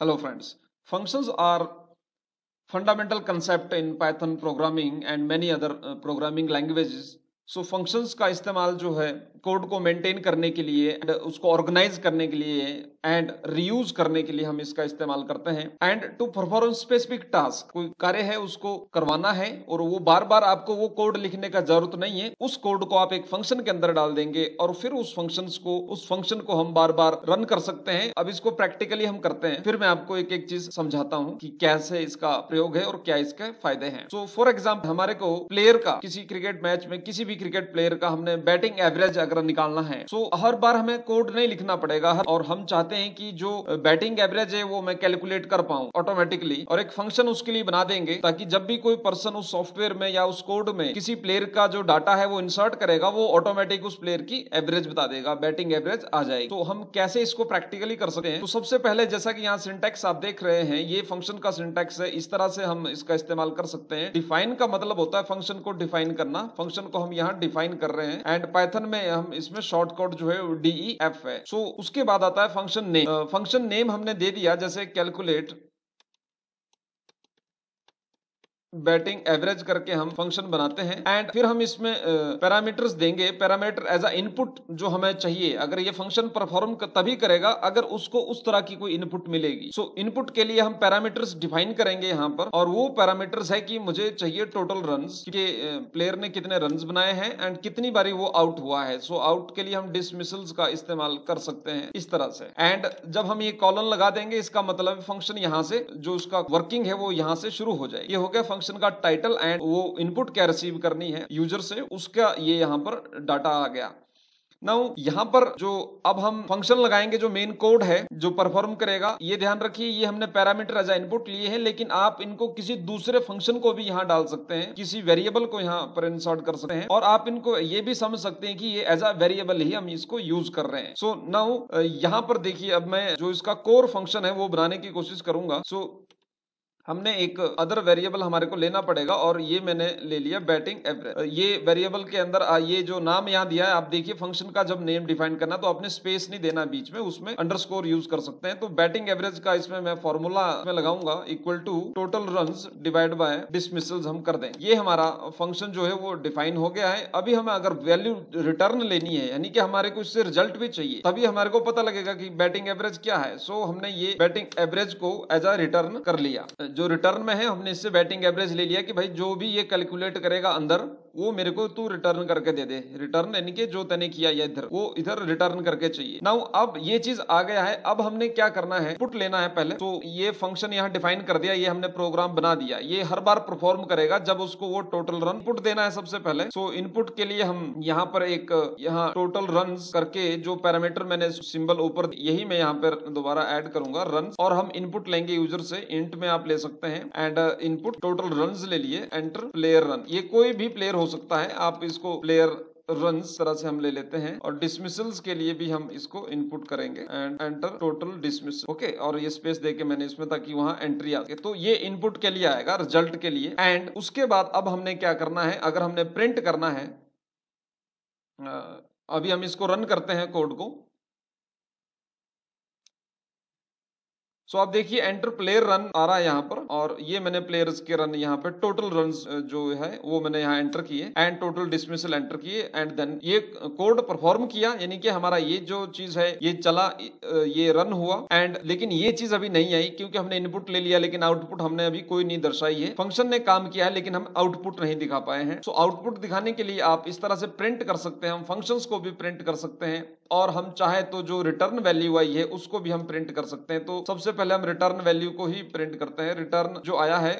Hello friends. Functions are fundamental concept in Python programming and many other programming languages. So functions का इस्तेमाल जो है code को maintain करने के लिए and उसको ऑर्गेनाइज करने के लिए एंड रीयूज करने के लिए हम इसका इस्तेमाल करते हैं and to perform specific task. कोई कार्य है उसको करवाना है और वो बार बार आपको वो कोड लिखने का जरूरत नहीं है, उस कोड को आप एक फंक्शन के अंदर डाल देंगे और फिर उस फंक्शन को हम बार बार रन कर सकते हैं। अब इसको प्रैक्टिकली हम करते हैं, फिर मैं आपको एक एक चीज समझाता हूँ कि कैसे इसका प्रयोग है और क्या इसके फायदे हैं। सो फॉर एग्जाम्पल हमारे को प्लेयर का किसी क्रिकेट मैच में किसी भी क्रिकेट प्लेयर का हमने बैटिंग एवरेज अगर निकालना है तो हर बार हमें कोड नहीं लिखना पड़ेगा और हम चाहते हैं कि जो बैटिंग एवरेज है वो मैं कैलकुलेट कर पाऊं ऑटोमेटिकली, और एक फंक्शन उसके लिए बना देंगे ताकि जब भी कोई पर्सन उस सॉफ्टवेयर में या उस कोड में किसी प्लेयर का जो डाटा है वो इंसर्ट करेगा वो ऑटोमेटिक उस प्लेयर की एवरेज बता देगा, बैटिंग एवरेज आ जाएगी। तो हम कैसे इसको प्रैक्टिकली कर सकते हैं? तो सबसे पहले जैसा कि यहाँ सिंटैक्स आप देख रहे हैं, ये फंक्शन का सिंटैक्स है, इस तरह से हम इसका इस्तेमाल कर सकते हैं। डिफाइन का मतलब होता है फंक्शन को डिफाइन करना, फंक्शन को हम यहाँ डिफाइन कर रहे हैं एंड पाइथन में हम इसमें शॉर्टकट जो है DEF है। सो उसके बाद आता है फंक्शन नेम। फंक्शन नेम हमने दे दिया जैसे कैलकुलेट बैटिंग एवरेज करके हम फंक्शन बनाते हैं एंड फिर हम इसमें पैरामीटर्स देंगे। पैरामीटर एज अ इनपुट जो हमें चाहिए, अगर ये फंक्शन परफॉर्म तभी करेगा अगर उसको उस तरह की कोई इनपुट मिलेगी। सो इनपुट के लिए हम पैरामीटर्स डिफाइन करेंगे यहाँ पर, और वो पैरामीटर्स है कि मुझे चाहिए टोटल रन्स कि प्लेयर ने कितने रन्स बनाए हैं एंड कितनी बारी वो आउट हुआ है। सो आउट के लिए हम डिसमिसल्स का इस्तेमाल कर सकते हैं इस तरह से। एंड जब हम ये कॉलन लगा देंगे इसका मतलब फंक्शन यहाँ से जो उसका वर्किंग है वो यहाँ से शुरू हो जाए। ये हो गया फंक्शन का टाइटल एंड वो इनपुट क्या रिसीव करनी है यूजर से उसका ये यहाँ पर डाटा आ गया। नाउ यहाँ पर जो अब हम फंक्शन लगाएंगे जो मेन कोड है जो परफॉर्म करेगा, ये ध्यान रखिए ये हमने पैरामीटर एज इनपुट लिए हैं, लेकिन आप इनको किसी दूसरे फंक्शन को भी यहाँ डाल सकते हैं, किसी वेरिएबल को यहाँ पर इंसर्ट कर सकते हैं और आप इनको ये भी समझ सकते हैं कि ये एज अ वेरिएबल ही हम इसको यूज कर रहे हैं। सो नाउ यहाँ पर देखिए अब मैं जो इसका कोर फंक्शन है वो बनाने की कोशिश करूंगा। सो हमने एक अदर वेरिएबल हमारे को लेना पड़ेगा और ये मैंने ले लिया बैटिंग एवरेज। ये वेरिएबल के अंदर ये जो नाम यहाँ दिया है, आप देखिए फंक्शन का जब नेम डिफाइन करना तो आपने स्पेस नहीं देना बीच में, उसमें अंडरस्कोर यूज कर सकते हैं। तो बैटिंग एवरेज का इसमें मैं फॉर्मूला में लगाऊंगा equal to total runs divide by dismissals हम कर दें। ये हमारा फंक्शन जो है वो डिफाइन हो गया है। अभी हमें अगर वैल्यू रिटर्न लेनी है यानी कि हमारे को इससे रिजल्ट भी चाहिए, तभी हमारे को पता लगेगा कि बैटिंग एवरेज क्या है। सो हमने ये बैटिंग एवरेज को एज अ रिटर्न कर लिया। जो रिटर्न में है हमने इससे बैटिंग एवरेज ले लिया कि भाई जो भी ये कैलकुलेट करेगा अंदर वो मेरे को तू रिटर्न करके दे दे। रिटर्न यानी कि जो तने किया या इधर वो इधर रिटर्न करके चाहिए। नाउ अब ये चीज आ गया है, अब हमने क्या करना है, इनपुट लेना है पहले। तो ये फंक्शन यहाँ डिफाइन कर दिया, ये हमने प्रोग्राम बना दिया, ये हर बार परफॉर्म करेगा जब उसको वो टोटल रन इनपुट देना है सबसे पहले। सो इनपुट के लिए हम यहाँ पर एक यहाँ टोटल रन करके जो पैरामीटर मैंने सिंबल ऊपर यही मैं यहाँ पर दोबारा ऐड करूंगा रन, और हम इनपुट लेंगे यूजर से, इंट में आप ले सकते हैं एंड इनपुट टोटल रन्स ले लिए, एंटर प्लेयर रन। ये कोई भी प्लेयर हो सकता है, आप इसको प्लेयर रन्स तरह से हम ले लेते हैं और डिसमिसल्स के लिए भी हम इसको इनपुट करेंगे and enter total dismiss. Okay, और ये स्पेस देके मैंने इसमें ताकि वहां एंट्री आ सके। तो ये इनपुट के लिए आएगा रिजल्ट के लिए। एंड उसके बाद अब हमने क्या करना है, अगर हमने प्रिंट करना है, अभी हम इसको रन करते हैं कोड को। सो आप देखिए एंटर प्लेयर रन आ रहा है यहाँ पर, और ये मैंने प्लेयर्स के रन यहाँ पे टोटल रन्स जो है वो मैंने यहाँ एंटर किए एंड टोटल डिसमिसल एंटर किए एंड देन ये कोड परफॉर्म किया, यानी कि हमारा ये जो चीज है ये चला, ये रन हुआ एंड लेकिन ये चीज अभी नहीं आई क्योंकि हमने इनपुट ले लिया लेकिन आउटपुट हमने अभी कोई नहीं दर्शाई है। फंक्शन ने काम किया है लेकिन हम आउटपुट नहीं दिखा पाए हैं। सो आउटपुट दिखाने के लिए आप इस तरह से प्रिंट कर सकते हैं, हम फंक्शंस को भी प्रिंट कर सकते हैं और हम चाहे तो जो रिटर्न वैल्यू आई है उसको भी हम प्रिंट कर सकते हैं। तो सबसे पहले हम रिटर्न वैल्यू को ही प्रिंट करते हैं। रिटर्न जो आया है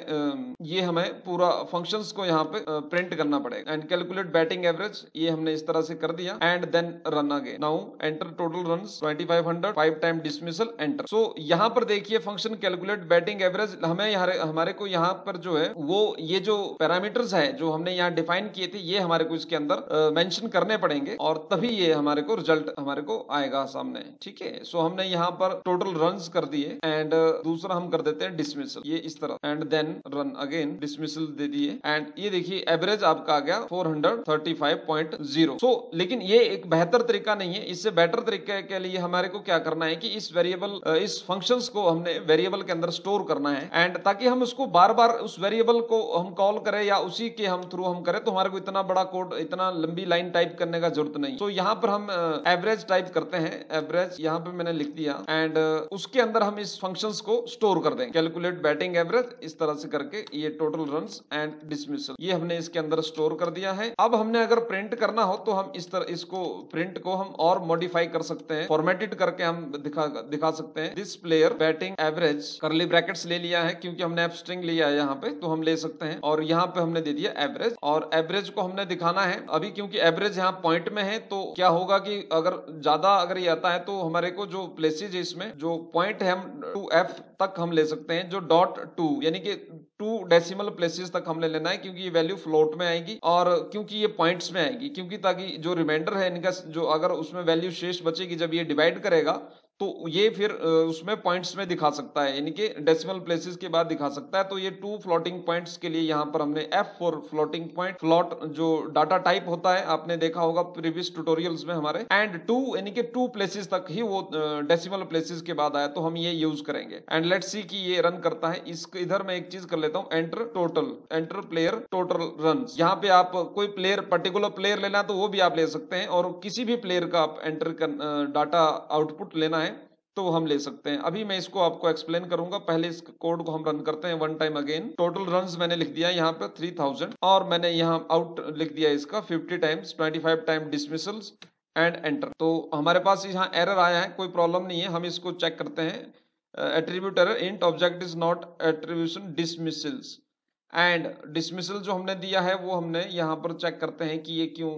ये हमें पूरा फंक्शंस को यहाँ पे प्रिंट करना पड़ेगा एंड कैलकुलेट बैटिंग एवरेज, ये हमने इस तरह से कर दिया and then run again. Now enter total runs 2500 5 time dismissal enter. So यहाँ पर देखिए फंक्शन कैलकुलेट बैटिंग एवरेज, हमें हमारे को यहाँ पर जो है वो ये जो पैरामीटर्स है जो हमने यहाँ डिफाइन किए थे ये हमारे को इसके अंदर मेंशन करने पड़ेंगे और तभी ये हमारे को रिजल्ट हमारे को आएगा सामने। ठीक है, सो हमने यहाँ पर टोटल रन्स कर दिए एंड दूसरा हम कर देते हैं डिसमिसल, ये इस तरह, and then run again, dismissal दे दिए एंड ये देखिए एवरेज आपका आ गया 435.0। सो लेकिन ये एक बेहतर तरीका नहीं है। इससे बेटर तरीके के लिए हमारे को क्या करना है कि इस वेरिएबल इस फंक्शंस को हमने वेरिएबल के अंदर स्टोर करना है, एंड ताकि हम उसको बार बार उस वेरिएबल को हम कॉल करें या उसी के हम थ्रू हम करें, तो हमारे को इतना बड़ा कोड, इतना लंबी लाइन टाइप करने का जरूरत नहीं। तो यहाँ पर हम एवरेज टाइप करते हैं, एवरेज यहाँ पे मैंने लिख दिया एंड उसके अंदर हम इस फंक्शंस को स्टोर कर देंगे, कैलकुलेट बैटिंग एवरेज, इस तरह से करके ये टोटल रन्स एंड डिसमिसल ये हमने इसके अंदर स्टोर कर दिया है। अब हमने अगर प्रिंट करना हो तो हम इस तरह इसको प्रिंट को हम और मॉडिफाई कर सकते हैं, फॉर्मेटेड करके हम दिखा सकते हैं। दिस प्लेयर बैटिंग एवरेज, करली ब्रैकेट्स ले लिया है क्योंकि हमने एफ स्ट्रिंग लिया है यहाँ पे, तो हम ले सकते हैं, और यहाँ पे हमने दे दिया एवरेज, और एवरेज को हमने दिखाना है अभी क्योंकि एवरेज यहाँ पॉइंट में है। तो क्या होगा कि अगर ज्यादा अगर ये आता है तो हमारे को जो प्लेसेज है इसमें जो पॉइंट है हम 2F तक हम ले सकते हैं, जो .2 यानी कि 2 डेसिमल प्लेसेस तक हमने लेना है क्योंकि ये वैल्यू फ्लोट में आएगी और क्योंकि ये पॉइंट्स में आएगी, क्योंकि ताकि जो रिमाइंडर है इनका जो अगर उसमें वैल्यू शेष बचेगी जब ये डिवाइड करेगा तो ये फिर उसमें पॉइंट्स में दिखा सकता है, यानी कि डेसिमल प्लेसेस के बाद दिखा सकता है। तो ये 2 फ्लोटिंग पॉइंट्स के लिए यहाँ पर हमने F for floating point, float जो डाटा टाइप होता है आपने देखा होगा प्रीवियस ट्यूटोरियल्स में हमारे, एंड 2 यानी कि 2 प्लेसेस तक ही वो डेसिमल प्लेसेस के बाद आया, तो हम ये यूज करेंगे। एंड लेट्स सी कि ये रन करता है। इसको इधर मैं एक चीज कर लेता हूँ, enter total, enter player total run. यहाँ पे आप कोई प्लेयर, पर्टिकुलर प्लेयर लेना है तो वो भी आप ले सकते हैं, और किसी भी प्लेयर का आप एंटर डाटा आउटपुट लेना है तो हम ले सकते हैं। अभी मैं इसको आपको एक्सप्लेन करूंगा, पहले इस कोड को हम रन करते हैं one time again. Total runs मैंने लिख दिया यहाँ पे 3000, और मैंने यहाँ आउट लिख दिया इसका 50 times, 25 time dismissals and enter. तो हमारे पास यहाँ एरर आया है, कोई प्रॉब्लम नहीं है, हम इसको चेक करते हैं। Attribute error, int object is not attribution dismissals, and dismissal जो हमने दिया है वो हमने यहाँ पर चेक करते हैं कि ये क्यों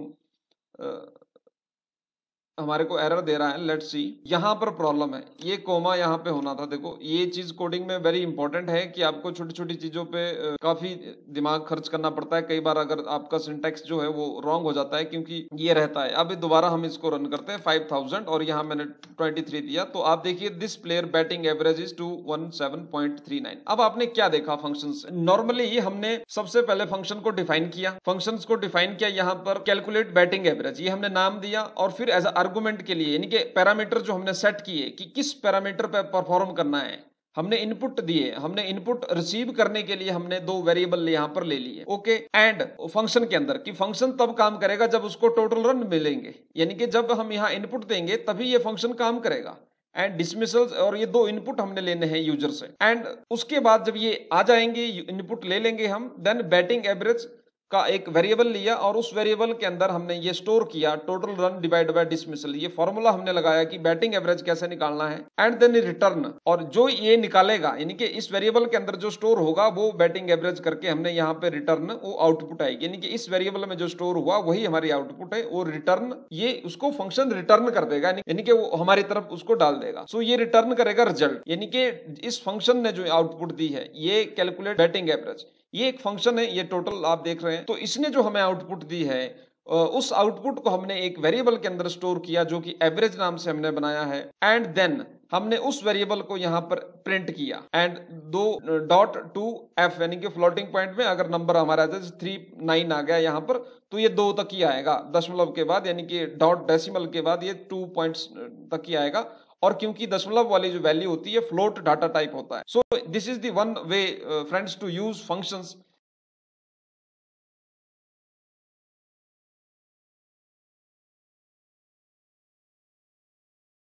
हमारे को एरर दे रहा है। लेट्स सी, यहाँ पर प्रॉब्लम है, ये कोमा यहाँ पे होना था। देखो ये चीज कोडिंग में वेरी इंपॉर्टेंट है कि आपको छोटी छोटी चीजों पे काफी दिमाग खर्च करना पड़ता है। कई बार अगर आपका सिंटेक्स जो है वो रॉन्ग हो जाता है क्योंकि ये रहता है। अब दोबारा हम इसको रन करते हैं 5000 और यहाँ मैंने 23 दिया, तो आप देखिए this player batting average is 217.39। अब आपने क्या देखा फंक्शंस, नॉर्मली ये हमने सबसे पहले फंक्शन को डिफाइन किया, फंक्शंस को डिफाइन किया, यहाँ पर कैलकुलेट बैटिंग एवरेज ये हमने नाम दिया, और फिर एज आर्गुमेंट के लिए यानी कि पैरामीटर जो हमने सेट किए कि किस पैरामीटर पे परफॉर्म करना है, हमने इनपुट दिए, हमने इनपुट रिसीव करने के लिए हमने 2 वेरिएबल यहाँ पर ले लिए। ओके, एंड फंक्शन के अंदर कि फंक्शन तब काम करेगा जब उसको टोटल रन मिलेंगे, यानी कि जब हम यहाँ इनपुट देंगे तभी ये फंक्शन काम करेगा। एंड डिसमिसल्स, और ये 2 इनपुट हमने लेने हैं यूजर से, एंड उसके बाद जब ये आ जाएंगे इनपुट ले लेंगे हम, देन बैटिंग एवरेज का एक वेरिएबल लिया और उस वेरिएबल के अंदर हमने ये स्टोर किया total run divide by dismissal. ये फॉर्मूला हमने लगाया कि बैटिंग एवरेज कैसे निकालना है, एंड देन रिटर्न, और जो ये निकालेगा यानी कि इस वेरिएबल के अंदर जो स्टोर होगा वो बैटिंग एवरेज करके हमने यहाँ पे रिटर्न वो आउटपुट आएगी, यानी कि इस वेरिएबल में जो स्टोर हुआ वही हमारी आउटपुट है। वो रिटर्न ये उसको फंक्शन रिटर्न कर देगा, यानी कि वो हमारी तरफ उसको डाल देगा। सो ये रिटर्न करेगा रिजल्ट, यानी कि इस फंक्शन ने जो आउटपुट दी है ये कैलकुलेट बैटिंग एवरेज, ये एक फंक्शन है, ये टोटल आप देख रहे हैं। तो इसने जो हमें आउटपुट दी है उस आउटपुट को हमने एक वेरिएबल के अंदर स्टोर किया जो कि एवरेज नाम से हमने बनाया है, एंड देन हमने उस वेरिएबल को यहाँ पर प्रिंट किया, एंड 2.2f यानी कि फ्लोटिंग पॉइंट में अगर नंबर हमारा 39 आ गया यहाँ पर तो ये 2 तक ही आएगा दशमलव के बाद, यानी कि डॉट डेसिमल के बाद ये 2 पॉइंट्स तक ही आएगा। और क्योंकि दशमलव वाली जो वैल्यू होती है फ्लोट डाटा टाइप होता है। So this is the one way friends to use functions